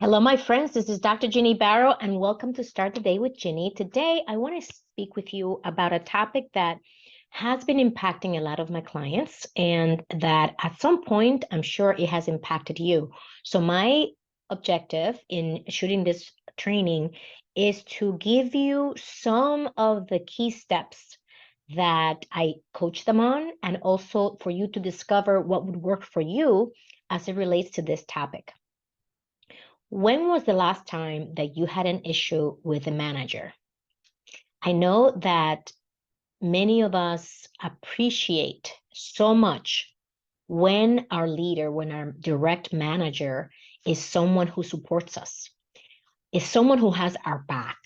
Hello, my friends. This is Dr. Ginny Baro, and welcome to Start the Day with Ginny. Today, I want to speak with you about a topic that has been impacting a lot of my clients, and that at some point, I'm sure it has impacted you. So, my objective in shooting this training is to give you some of the key steps that I coach them on, and also for you to discover what would work for you as it relates to this topic. When was the last time that you had an issue with a manager? I know that many of us appreciate so much when our leader, when our direct manager is someone who supports us, is someone who has our back.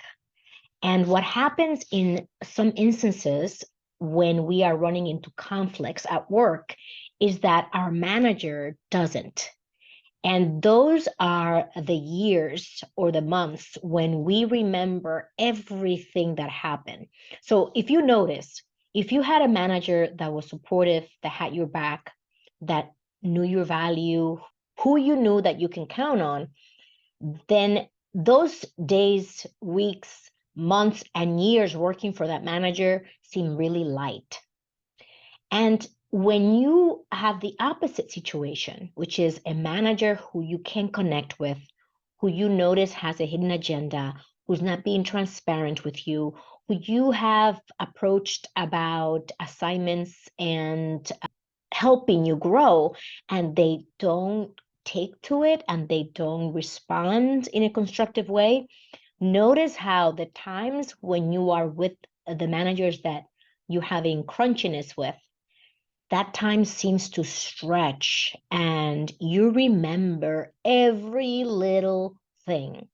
And what happens in some instances when we are running into conflicts at work is that our manager doesn't. And those are the years or the months when we remember everything that happened. So if you notice, if you had a manager that was supportive, that had your back, that knew your value, who you knew that you can count on, then those days, weeks, months, and years working for that manager seem really light. And when you have the opposite situation, which is a manager who you can connect with, who you notice has a hidden agenda, who's not being transparent with you, who you have approached about assignments and helping you grow, and they don't take to it and they don't respond in a constructive way, notice how the times when you are with the managers that you're having crunchiness with, that time seems to stretch and you remember every little thing.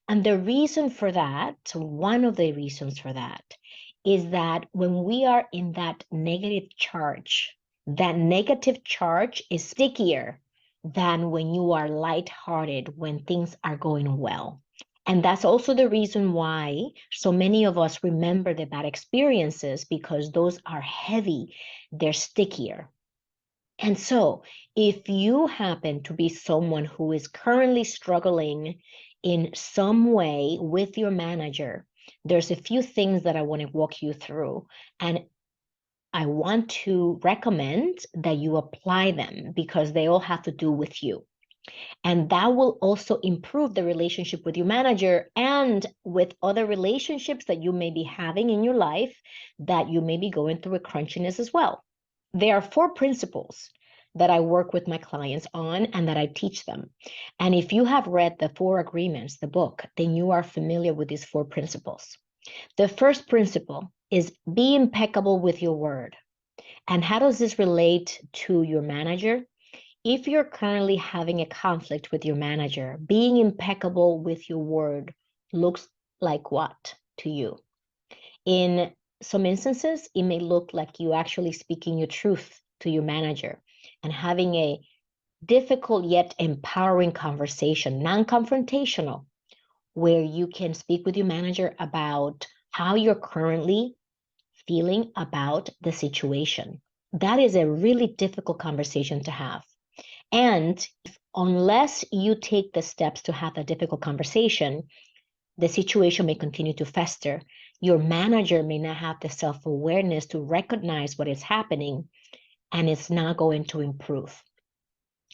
And the reason for that, one of the reasons for that, is that when we are in that negative charge is stickier than when you are lighthearted, when things are going well. And that's also the reason why so many of us remember the bad experiences, because those are heavy, they're stickier. And so, if you happen to be someone who is currently struggling in some way with your manager, there's a few things that I want to walk you through. And I want to recommend that you apply them because they all have to do with you. And that will also improve the relationship with your manager and with other relationships that you may be having in your life that you may be going through a crunchiness as well. There are 4 principles that I work with my clients on and that I teach them. And if you have read the 4 Agreements, the book, then you are familiar with these 4 principles. The first principle is be impeccable with your word. And how does this relate to your manager? If you're currently having a conflict with your manager, being impeccable with your word looks like what to you? In some instances, it may look like you actually speaking your truth to your manager and having a difficult yet empowering conversation, non-confrontational, where you can speak with your manager about how you're currently feeling about the situation. That is a really difficult conversation to have. And unless you take the steps to have a difficult conversation, the situation may continue to fester. Your manager may not have the self-awareness to recognize what is happening, and it's not going to improve.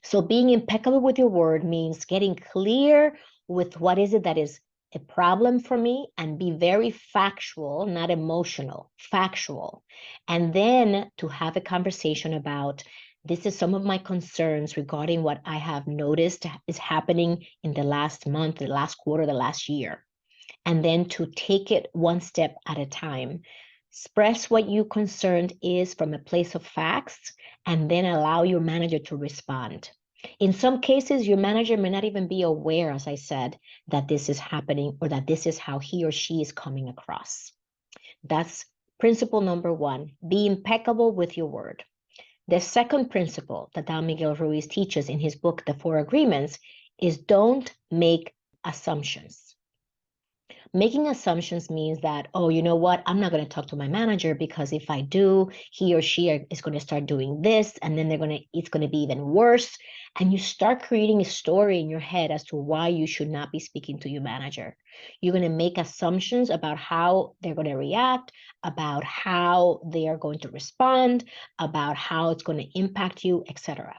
So being impeccable with your word means getting clear with what is it that is a problem for me, and be very factual, not emotional, factual. And then to have a conversation about, this is some of my concerns regarding what I have noticed is happening in the last month, the last quarter, the last year. And then to take it one step at a time. Express what your concern is from a place of facts, and then allow your manager to respond. In some cases, your manager may not even be aware, as I said, that this is happening or that this is how he or she is coming across. That's principle number 1. Be impeccable with your word. The second principle that Don Miguel Ruiz teaches in his book, The 4 Agreements, is don't make assumptions. Making assumptions means that, oh, you know what? I'm not going to talk to my manager because if I do, he or she is going to start doing this, and then it's going to be even worse. And you start creating a story in your head as to why you should not be speaking to your manager. You're going to make assumptions about how they're going to react, about how they are going to respond, about how it's going to impact you, etc.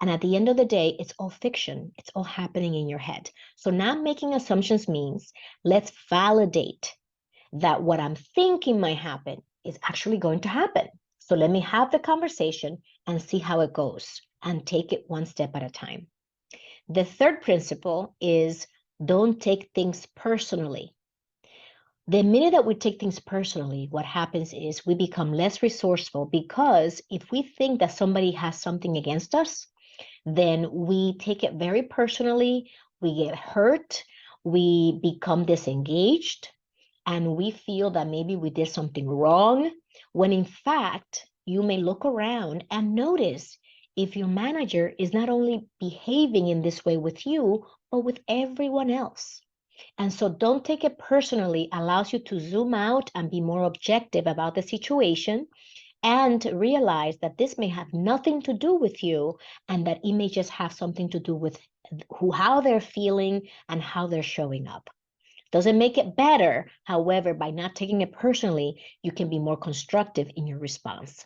And at the end of the day, it's all fiction. It's all happening in your head. So not making assumptions means let's validate that what I'm thinking might happen is actually going to happen. So let me have the conversation and see how it goes and take it one step at a time. The third principle is don't take things personally. The minute that we take things personally, what happens is we become less resourceful, because if we think that somebody has something against us, then we take it very personally, we get hurt, we become disengaged, and we feel that maybe we did something wrong, when in fact, you may look around and notice if your manager is not only behaving in this way with you, but with everyone else. And so don't take it personally allows you to zoom out and be more objective about the situation, and realize that this may have nothing to do with you, and that it may just have something to do with how they're feeling and how they're showing up. Doesn't make it better. However, by not taking it personally, you can be more constructive in your response.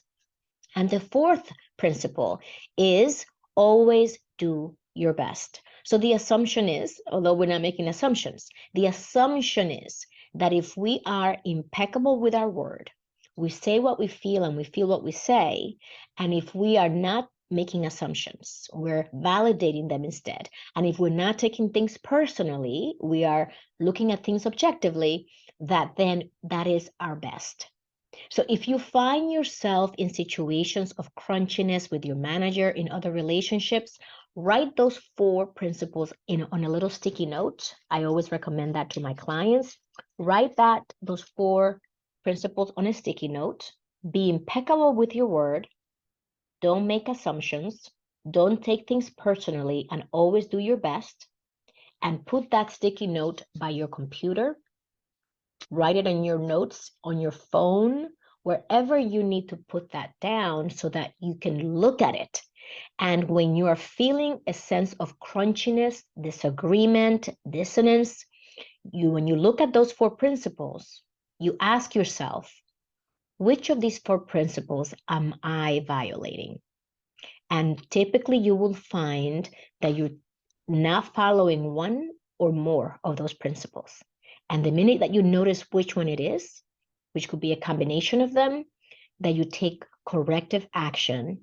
And the fourth principle is always do your best. So the assumption is, although we're not making assumptions, the assumption is that if we are impeccable with our word, we say what we feel and we feel what we say, and if we are not making assumptions, we're validating them instead. And if we're not taking things personally, we are looking at things objectively, then that is our best. So if you find yourself in situations of crunchiness with your manager, in other relationships, write those 4 principles on a little sticky note. I always recommend that to my clients. Write those 4 principles on a sticky note. Be impeccable with your word. Don't make assumptions. Don't take things personally, and always do your best. And put that sticky note by your computer. Write it in your notes, on your phone, wherever you need to put that down so that you can look at it. And when you are feeling a sense of crunchiness, disagreement, dissonance, when you look at those 4 principles, you ask yourself, which of these 4 principles am I violating? And typically you will find that you're not following one or more of those principles. And the minute that you notice which one it is, which could be a combination of them, that you take corrective action.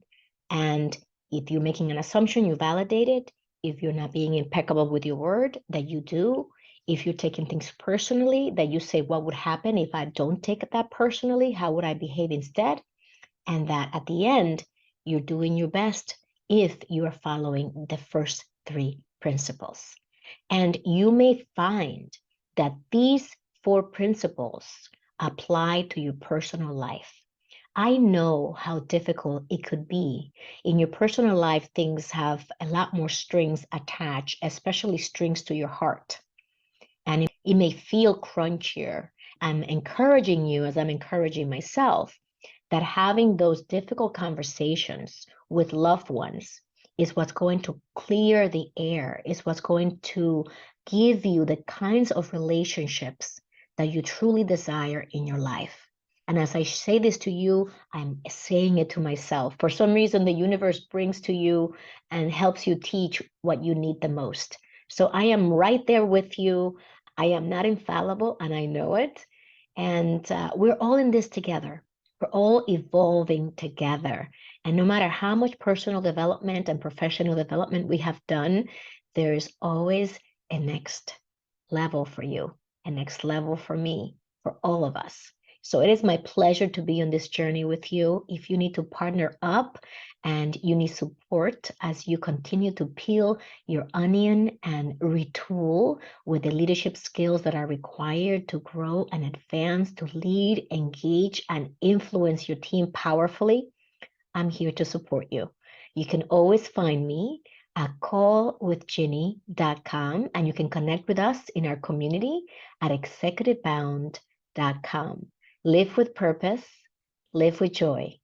And if you're making an assumption, you validate it. If you're not being impeccable with your word, that you do. If you're taking things personally, that you say, what would happen if I don't take that personally? How would I behave instead? And that at the end, you're doing your best if you are following the first 3 principles. And you may find that these 4 principles apply to your personal life. I know how difficult it could be. In your personal life, things have a lot more strings attached, especially strings to your heart. And it may feel crunchier. I'm encouraging you, as I'm encouraging myself, that having those difficult conversations with loved ones is what's going to clear the air, is what's going to give you the kinds of relationships that you truly desire in your life. And as I say this to you, I'm saying it to myself. For some reason, the universe brings to you and helps you teach what you need the most. So I am right there with you. I am not infallible, and I know it. And we're all in this together. We're all evolving together. And no matter how much personal development and professional development we have done, there's always a next level for you, a next level for me, for all of us. So it is my pleasure to be on this journey with you. If you need to partner up and you need support as you continue to peel your onion and retool with the leadership skills that are required to grow and advance, to lead, engage, and influence your team powerfully, I'm here to support you. You can always find me a callwithginny.com, and you can connect with us in our community at executivebound.com. Live with purpose, live with joy.